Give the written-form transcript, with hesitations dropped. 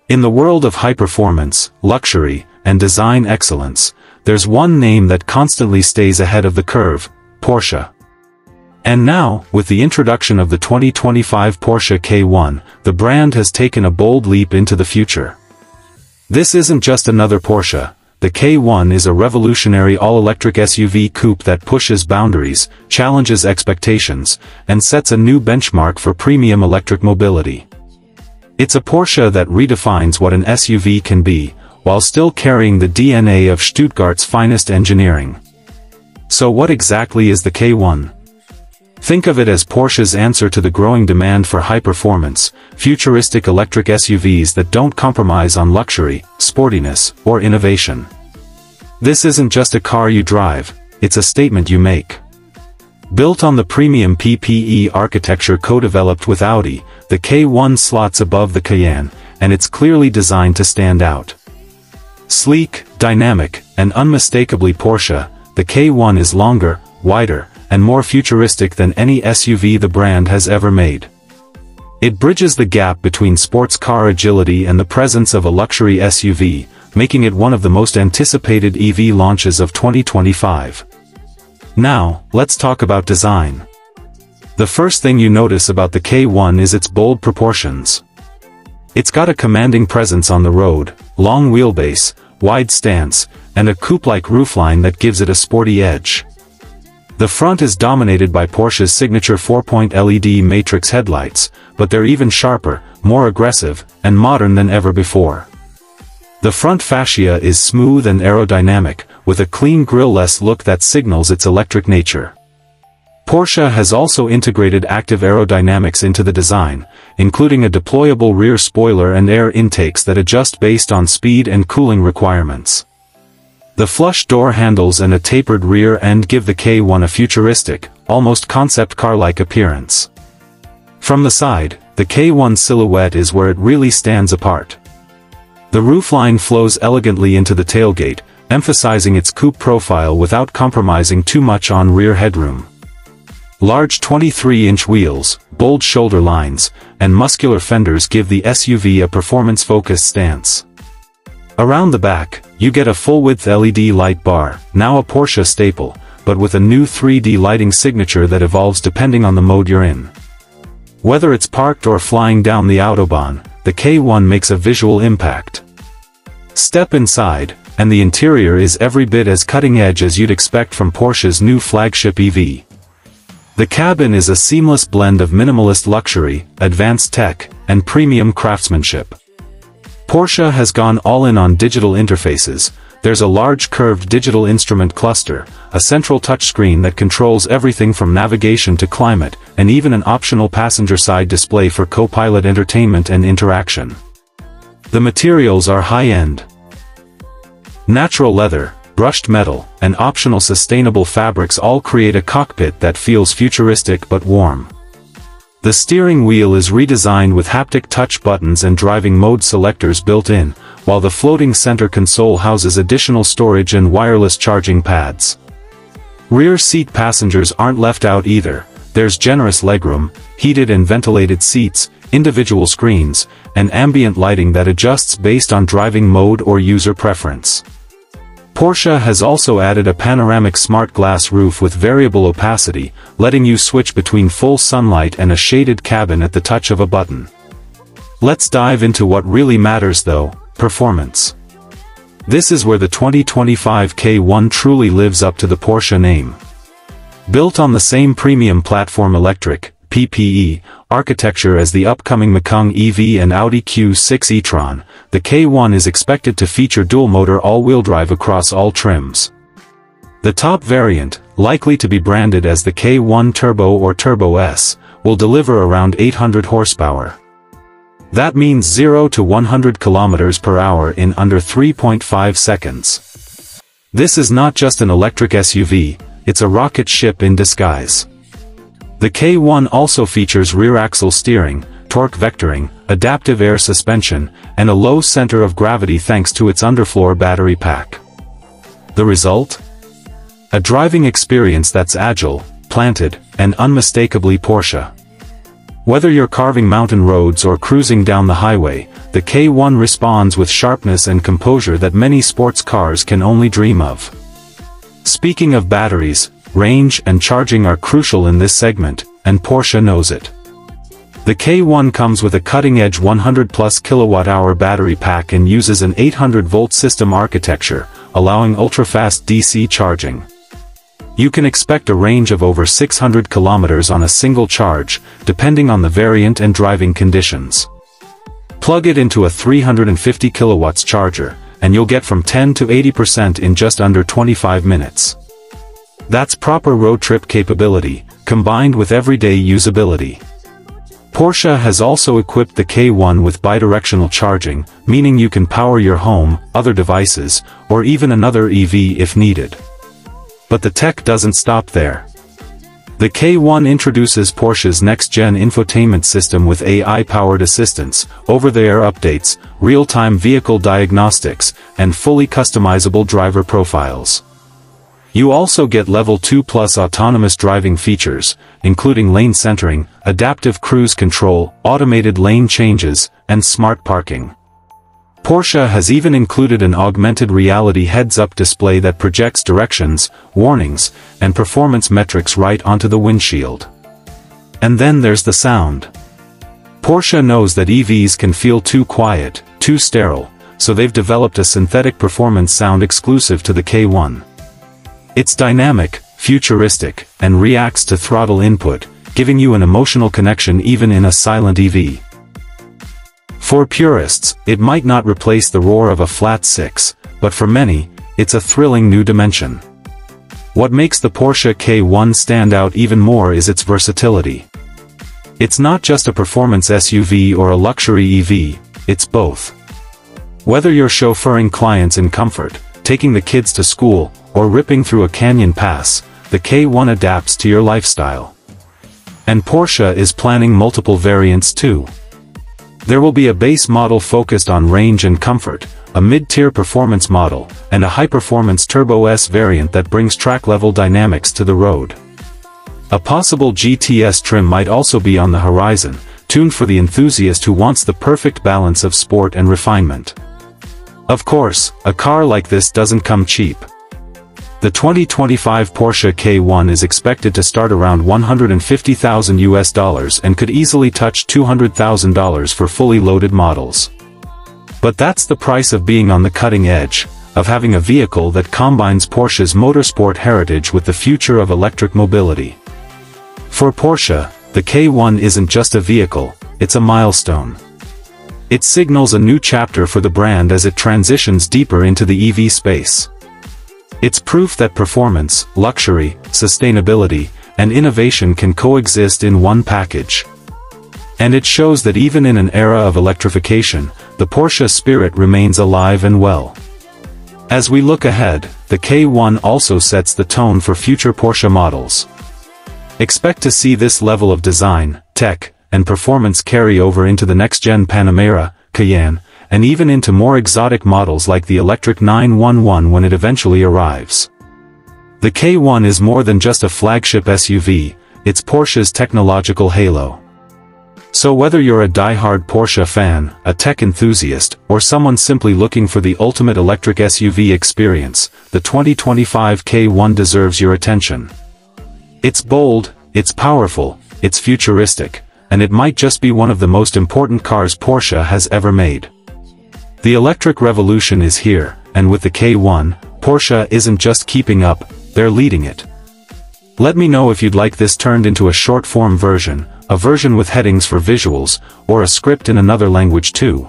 In the world of high performance, luxury, and design excellence, there's one name that constantly stays ahead of the curve: Porsche. And now, with the introduction of the 2025 Porsche K1, the brand has taken a bold leap into the future. This isn't just another Porsche. The K1 is a revolutionary all-electric SUV coupe that pushes boundaries, challenges expectations, and sets a new benchmark for premium electric mobility. It's a Porsche that redefines what an SUV can be, while still carrying the DNA of Stuttgart's finest engineering. So what exactly is the K1? Think of it as Porsche's answer to the growing demand for high-performance, futuristic electric SUVs that don't compromise on luxury, sportiness, or innovation. This isn't just a car you drive, it's a statement you make. Built on the premium PPE architecture co-developed with Audi, the K1 slots above the Cayenne, and it's clearly designed to stand out. Sleek, dynamic, and unmistakably Porsche, the K1 is longer, wider, and more futuristic than any SUV the brand has ever made. It bridges the gap between sports car agility and the presence of a luxury SUV, making it one of the most anticipated EV launches of 2025. Now, let's talk about design. The first thing you notice about the K1 is its bold proportions. It's got a commanding presence on the road, long wheelbase, wide stance, and a coupe-like roofline that gives it a sporty edge. The front is dominated by Porsche's signature 4-point LED matrix headlights, but they're even sharper, more aggressive, and modern than ever before. The front fascia is smooth and aerodynamic, with a clean grille-less look that signals its electric nature. Porsche has also integrated active aerodynamics into the design, including a deployable rear spoiler and air intakes that adjust based on speed and cooling requirements. The flush door handles and a tapered rear end give the K1 a futuristic, almost concept car-like appearance. From the side, the K1 silhouette is where it really stands apart. The roofline flows elegantly into the tailgate, emphasizing its coupe profile without compromising too much on rear headroom. Large 23-inch wheels, bold shoulder lines, and muscular fenders give the SUV a performance-focused stance. Around the back, you get a full-width LED light bar, now a Porsche staple, but with a new 3D lighting signature that evolves depending on the mode you're in. Whether it's parked or flying down the Autobahn, the K1 makes a visual impact. Step inside, and the interior is every bit as cutting-edge as you'd expect from Porsche's new flagship EV. The cabin is a seamless blend of minimalist luxury, advanced tech, and premium craftsmanship. Porsche has gone all in on digital interfaces. There's a large curved digital instrument cluster, a central touchscreen that controls everything from navigation to climate, and even an optional passenger-side display for co-pilot entertainment and interaction. The materials are high-end. Natural leather, brushed metal, and optional sustainable fabrics all create a cockpit that feels futuristic but warm. The steering wheel is redesigned with haptic touch buttons and driving mode selectors built in, while the floating center console houses additional storage and wireless charging pads. Rear seat passengers aren't left out either. There's generous legroom, heated and ventilated seats, individual screens, and ambient lighting that adjusts based on driving mode or user preference. Porsche has also added a panoramic smart glass roof with variable opacity, letting you switch between full sunlight and a shaded cabin at the touch of a button. Let's dive into what really matters though: performance. This is where the 2025 K1 truly lives up to the Porsche name. Built on the same premium platform electric, PPE, architecture as the upcoming Macan EV and Audi Q6 e-tron, the K1 is expected to feature dual-motor all-wheel drive across all trims. The top variant, likely to be branded as the K1 Turbo or Turbo S, will deliver around 800 horsepower. That means 0 to 100 km/h in under 3.5 seconds. This is not just an electric SUV, it's a rocket ship in disguise. The K1 also features rear-axle steering, torque vectoring, adaptive air suspension, and a low center of gravity thanks to its underfloor battery pack. The result? A driving experience that's agile, planted, and unmistakably Porsche. Whether you're carving mountain roads or cruising down the highway, the K1 responds with sharpness and composure that many sports cars can only dream of. Speaking of batteries, range and charging are crucial in this segment, and Porsche knows it. The K1 comes with a cutting-edge 100-plus kilowatt-hour battery pack and uses an 800-volt system architecture, allowing ultra-fast DC charging. You can expect a range of over 600 kilometers on a single charge, depending on the variant and driving conditions. Plug it into a 350 kilowatts charger, and you'll get from 10 to 80% in just under 25 minutes. That's proper road trip capability, combined with everyday usability. Porsche has also equipped the K1 with bidirectional charging, meaning you can power your home, other devices, or even another EV if needed. But the tech doesn't stop there. The K1 introduces Porsche's next-gen infotainment system with AI-powered assistance, over-the-air updates, real-time vehicle diagnostics, and fully customizable driver profiles. You also get Level 2 Plus autonomous driving features, including lane centering, adaptive cruise control, automated lane changes, and smart parking. Porsche has even included an augmented reality heads-up display that projects directions, warnings, and performance metrics right onto the windshield. And then there's the sound. Porsche knows that EVs can feel too quiet, too sterile, so they've developed a synthetic performance sound exclusive to the K1. It's dynamic, futuristic, and reacts to throttle input, giving you an emotional connection even in a silent EV. For purists, it might not replace the roar of a flat 6, but for many, it's a thrilling new dimension. What makes the Porsche K1 stand out even more is its versatility. It's not just a performance SUV or a luxury EV, it's both. Whether you're chauffeuring clients in comfort, taking the kids to school, or ripping through a canyon pass, the K1 adapts to your lifestyle. And Porsche is planning multiple variants too. There will be a base model focused on range and comfort, a mid-tier performance model, and a high-performance Turbo S variant that brings track-level dynamics to the road. A possible GTS trim might also be on the horizon, tuned for the enthusiast who wants the perfect balance of sport and refinement. Of course, a car like this doesn't come cheap. The 2025 Porsche K1 is expected to start around $150,000 and could easily touch $200,000 for fully loaded models. But that's the price of being on the cutting edge, of having a vehicle that combines Porsche's motorsport heritage with the future of electric mobility. For Porsche, the K1 isn't just a vehicle, it's a milestone. It signals a new chapter for the brand as it transitions deeper into the EV space. It's proof that performance, luxury, sustainability, and innovation can coexist in one package. And it shows that even in an era of electrification, the Porsche spirit remains alive and well. As we look ahead, the K1 also sets the tone for future Porsche models. Expect to see this level of design, tech, and performance carry over into the next-gen Panamera, Cayenne, and even into more exotic models like the electric 911 when it eventually arrives. The K1 is more than just a flagship SUV, it's Porsche's technological halo. So whether you're a die-hard Porsche fan, a tech enthusiast, or someone simply looking for the ultimate electric SUV experience, the 2025 K1 deserves your attention. It's bold, it's powerful, it's futuristic, and it might just be one of the most important cars Porsche has ever made. The electric revolution is here, and with the K1, Porsche isn't just keeping up, they're leading it. Let me know if you'd like this turned into a short-form version, a version with headings for visuals, or a script in another language too.